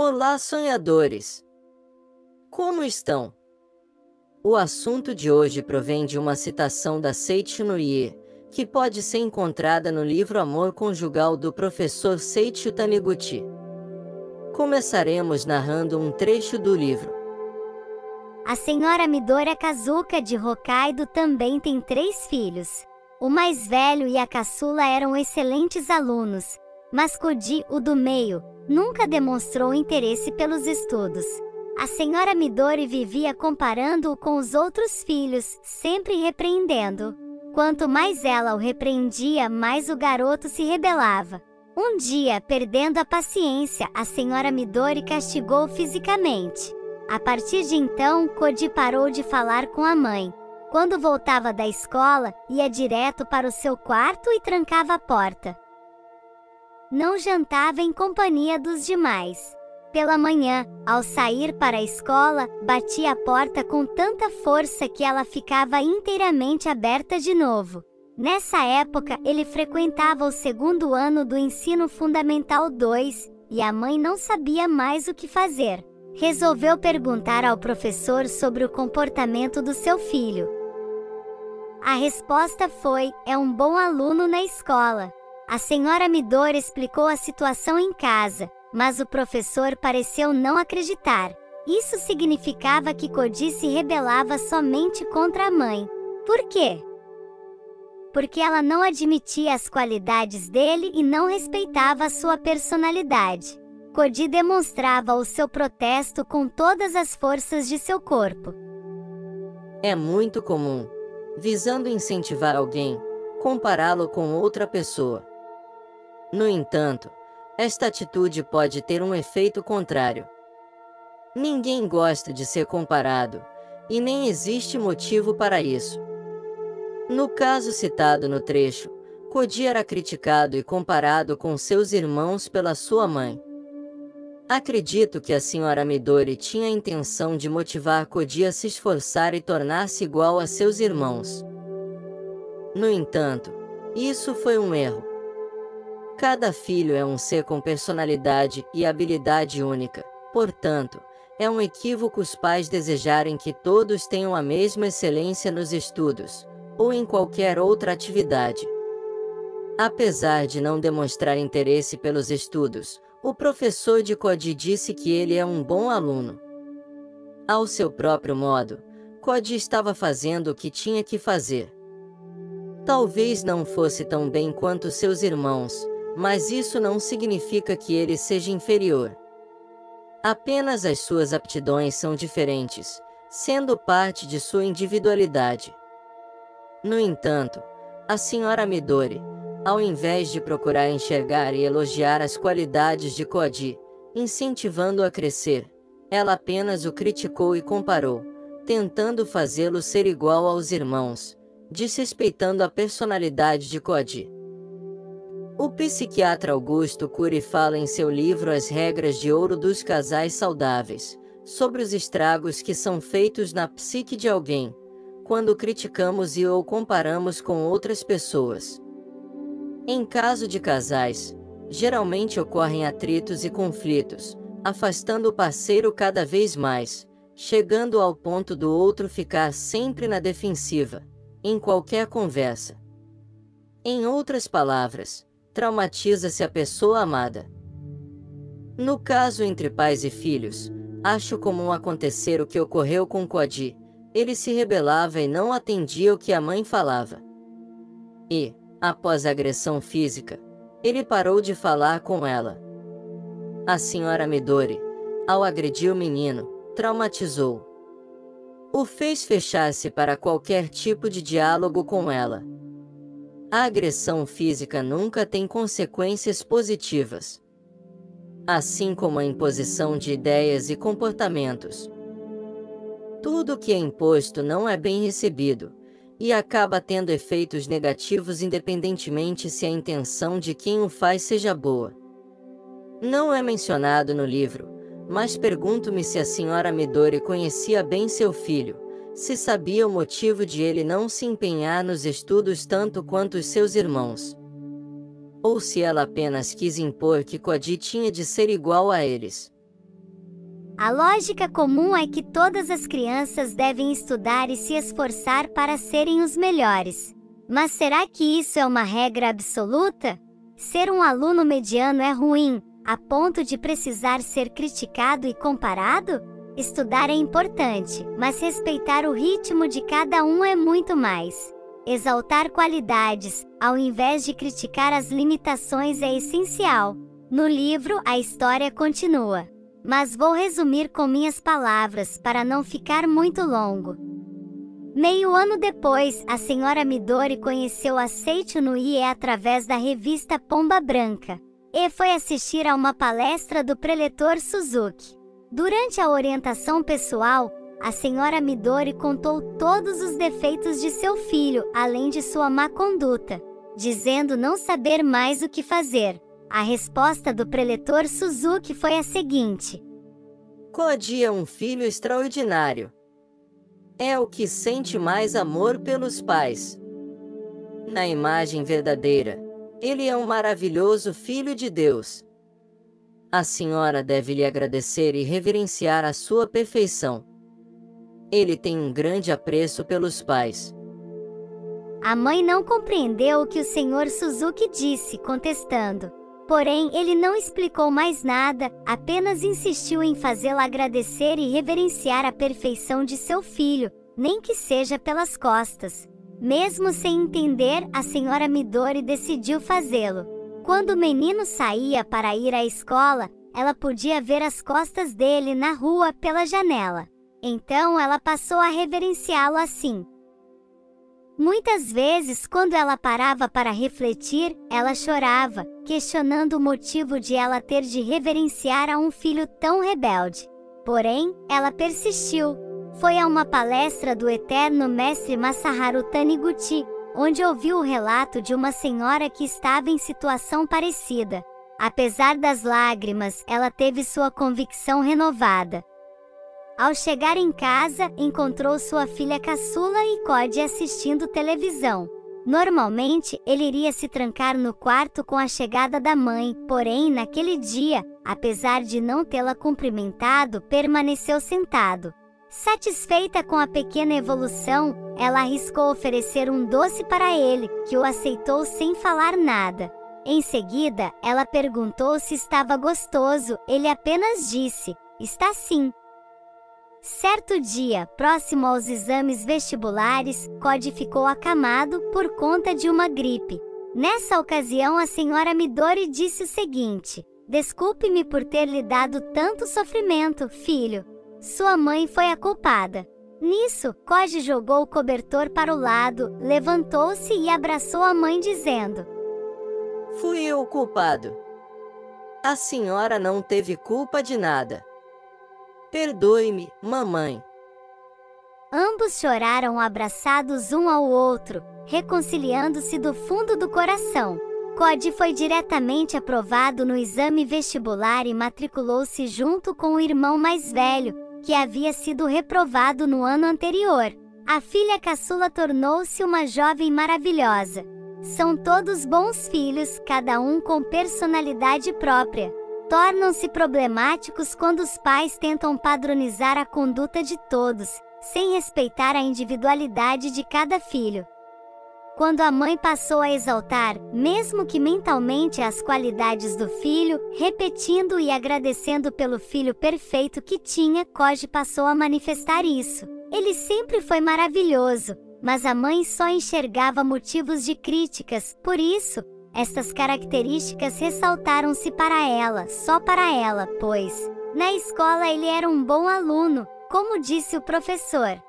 Olá, sonhadores! Como estão? O assunto de hoje provém de uma citação da Seiichi Nurie, que pode ser encontrada no livro Amor Conjugal do professor Seiichi Taniguchi. Começaremos narrando um trecho do livro. A senhora Midori Kazuka de Hokkaido também tem 3 filhos. O mais velho e a caçula eram excelentes alunos, mas Koji, o do meio, nunca demonstrou interesse pelos estudos. A senhora Midori vivia comparando-o com os outros filhos, sempre repreendendo. Quanto mais ela o repreendia, mais o garoto se rebelava. Um dia, perdendo a paciência, a senhora Midori castigou-o fisicamente. A partir de então, Koji parou de falar com a mãe. Quando voltava da escola, ia direto para o seu quarto e trancava a porta. Não jantava em companhia dos demais. Pela manhã, ao sair para a escola, batia a porta com tanta força que ela ficava inteiramente aberta de novo. Nessa época, ele frequentava o 2º ano do Ensino Fundamental 2, e a mãe não sabia mais o que fazer. Resolveu perguntar ao professor sobre o comportamento do seu filho. A resposta foi: é um bom aluno na escola. A senhora Midori explicou a situação em casa, mas o professor pareceu não acreditar. Isso significava que Koji se rebelava somente contra a mãe. Por quê? Porque ela não admitia as qualidades dele e não respeitava a sua personalidade. Koji demonstrava o seu protesto com todas as forças de seu corpo. É muito comum, visando incentivar alguém, compará-lo com outra pessoa. No entanto, esta atitude pode ter um efeito contrário. Ninguém gosta de ser comparado, e nem existe motivo para isso. No caso citado no trecho, Koji era criticado e comparado com seus irmãos pela sua mãe. Acredito que a senhora Midori tinha a intenção de motivar Koji a se esforçar e tornar-se igual a seus irmãos. No entanto, isso foi um erro. Cada filho é um ser com personalidade e habilidade única, portanto, é um equívoco os pais desejarem que todos tenham a mesma excelência nos estudos, ou em qualquer outra atividade. Apesar de não demonstrar interesse pelos estudos, o professor de Koji disse que ele é um bom aluno. Ao seu próprio modo, Koji estava fazendo o que tinha que fazer. Talvez não fosse tão bem quanto seus irmãos, mas isso não significa que ele seja inferior. Apenas as suas aptidões são diferentes, sendo parte de sua individualidade. No entanto, a senhora Midori, ao invés de procurar enxergar e elogiar as qualidades de Koji, incentivando-o a crescer, ela apenas o criticou e comparou, tentando fazê-lo ser igual aos irmãos, desrespeitando a personalidade de Koji. O psiquiatra Augusto Cury fala em seu livro As Regras de Ouro dos Casais Saudáveis, sobre os estragos que são feitos na psique de alguém, quando criticamos e ou comparamos com outras pessoas. Em caso de casais, geralmente ocorrem atritos e conflitos, afastando o parceiro cada vez mais, chegando ao ponto do outro ficar sempre na defensiva, em qualquer conversa. Em outras palavras, traumatiza-se a pessoa amada. No caso entre pais e filhos, acho comum acontecer o que ocorreu com Koji. Ele se rebelava e não atendia o que a mãe falava. E, após a agressão física, ele parou de falar com ela. A senhora Midori, ao agredir o menino, traumatizou. O fez fechar-se para qualquer tipo de diálogo com ela. A agressão física nunca tem consequências positivas. Assim como a imposição de ideias e comportamentos. Tudo que é imposto não é bem recebido, e acaba tendo efeitos negativos independentemente se a intenção de quem o faz seja boa. Não é mencionado no livro, mas pergunto-me se a senhora Midori conhecia bem seu filho, se sabia o motivo de ele não se empenhar nos estudos tanto quanto os seus irmãos. Ou se ela apenas quis impor que Koji tinha de ser igual a eles. A lógica comum é que todas as crianças devem estudar e se esforçar para serem os melhores. Mas será que isso é uma regra absoluta? Ser um aluno mediano é ruim, a ponto de precisar ser criticado e comparado? Estudar é importante, mas respeitar o ritmo de cada um é muito mais. Exaltar qualidades, ao invés de criticar as limitações, é essencial. No livro, a história continua. Mas vou resumir com minhas palavras para não ficar muito longo. Meio ano depois, a senhora Midori conheceu a Seiichi no Ie através da revista Pomba Branca, e foi assistir a uma palestra do preletor Suzuki. Durante a orientação pessoal, a senhora Midori contou todos os defeitos de seu filho, além de sua má conduta, dizendo não saber mais o que fazer. A resposta do preletor Suzuki foi a seguinte: Koji é um filho extraordinário. É o que sente mais amor pelos pais. Na imagem verdadeira, ele é um maravilhoso filho de Deus. A senhora deve lhe agradecer e reverenciar a sua perfeição. Ele tem um grande apreço pelos pais. A mãe não compreendeu o que o senhor Suzuki disse, contestando. Porém, ele não explicou mais nada, apenas insistiu em fazê-la agradecer e reverenciar a perfeição de seu filho, nem que seja pelas costas. Mesmo sem entender, a senhora Midori decidiu fazê-lo. Quando o menino saía para ir à escola, ela podia ver as costas dele na rua pela janela. Então ela passou a reverenciá-lo assim. Muitas vezes, quando ela parava para refletir, ela chorava, questionando o motivo de ela ter de reverenciar a um filho tão rebelde. Porém, ela persistiu. Foi a uma palestra do eterno mestre Masaharu Taniguchi, onde ouviu o relato de uma senhora que estava em situação parecida. Apesar das lágrimas, ela teve sua convicção renovada. Ao chegar em casa, encontrou sua filha caçula e Koji assistindo televisão. Normalmente, ele iria se trancar no quarto com a chegada da mãe, porém, naquele dia, apesar de não tê-la cumprimentado, permaneceu sentado. Satisfeita com a pequena evolução, ela arriscou oferecer um doce para ele, que o aceitou sem falar nada. Em seguida, ela perguntou se estava gostoso, ele apenas disse: "Está sim." Certo dia, próximo aos exames vestibulares, Koji ficou acamado por conta de uma gripe. Nessa ocasião, a senhora Midori disse o seguinte: "Desculpe-me por ter lhe dado tanto sofrimento, filho. Sua mãe foi a culpada." Nisso, Koji jogou o cobertor para o lado, levantou-se e abraçou a mãe dizendo: "Fui eu o culpado. A senhora não teve culpa de nada. Perdoe-me, mamãe." Ambos choraram abraçados um ao outro, reconciliando-se do fundo do coração. Koji foi diretamente aprovado no exame vestibular e matriculou-se junto com o irmão mais velho, que havia sido reprovado no ano anterior. A filha caçula tornou-se uma jovem maravilhosa. São todos bons filhos, cada um com personalidade própria. Tornam-se problemáticos quando os pais tentam padronizar a conduta de todos, sem respeitar a individualidade de cada filho. Quando a mãe passou a exaltar, mesmo que mentalmente, as qualidades do filho, repetindo e agradecendo pelo filho perfeito que tinha, Koji passou a manifestar isso. Ele sempre foi maravilhoso, mas a mãe só enxergava motivos de críticas, por isso, estas características ressaltaram-se para ela, só para ela, pois, na escola ele era um bom aluno, como disse o professor.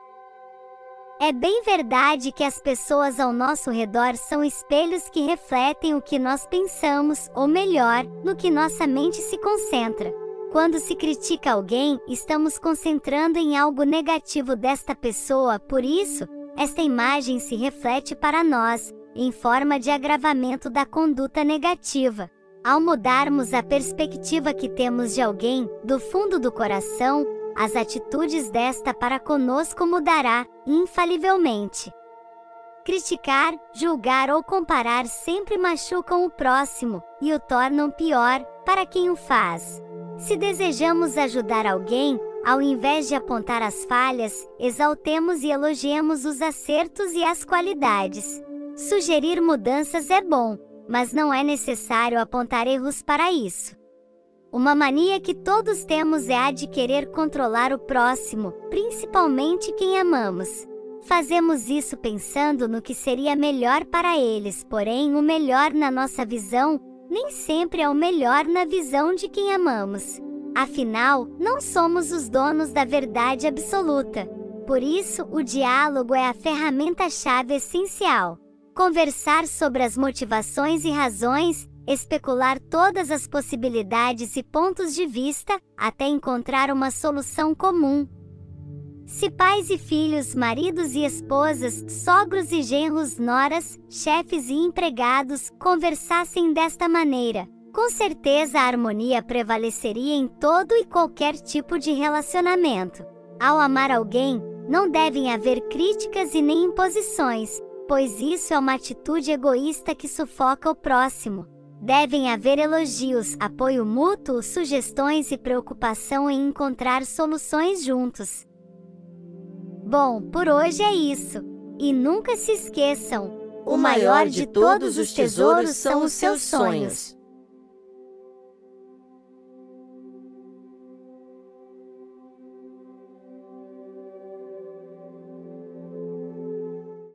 É bem verdade que as pessoas ao nosso redor são espelhos que refletem o que nós pensamos, ou melhor, no que nossa mente se concentra. Quando se critica alguém, estamos concentrando em algo negativo desta pessoa, por isso, esta imagem se reflete para nós, em forma de agravamento da conduta negativa. Ao mudarmos a perspectiva que temos de alguém, do fundo do coração, as atitudes desta para conosco mudará, infalivelmente. Criticar, julgar ou comparar sempre machucam o próximo, e o tornam pior, para quem o faz. Se desejamos ajudar alguém, ao invés de apontar as falhas, exaltemos e elogiemos os acertos e as qualidades. Sugerir mudanças é bom, mas não é necessário apontar erros para isso. Uma mania que todos temos é a de querer controlar o próximo, principalmente quem amamos. Fazemos isso pensando no que seria melhor para eles, porém o melhor na nossa visão nem sempre é o melhor na visão de quem amamos. Afinal, não somos os donos da verdade absoluta. Por isso, o diálogo é a ferramenta-chave essencial. Conversar sobre as motivações e razões, especular todas as possibilidades e pontos de vista, até encontrar uma solução comum. Se pais e filhos, maridos e esposas, sogros e genros, noras, chefes e empregados conversassem desta maneira, com certeza a harmonia prevaleceria em todo e qualquer tipo de relacionamento. Ao amar alguém, não devem haver críticas e nem imposições, pois isso é uma atitude egoísta que sufoca o próximo. Devem haver elogios, apoio mútuo, sugestões e preocupação em encontrar soluções juntos. Bom, por hoje é isso. E nunca se esqueçam, o maior de todos os tesouros são os seus sonhos.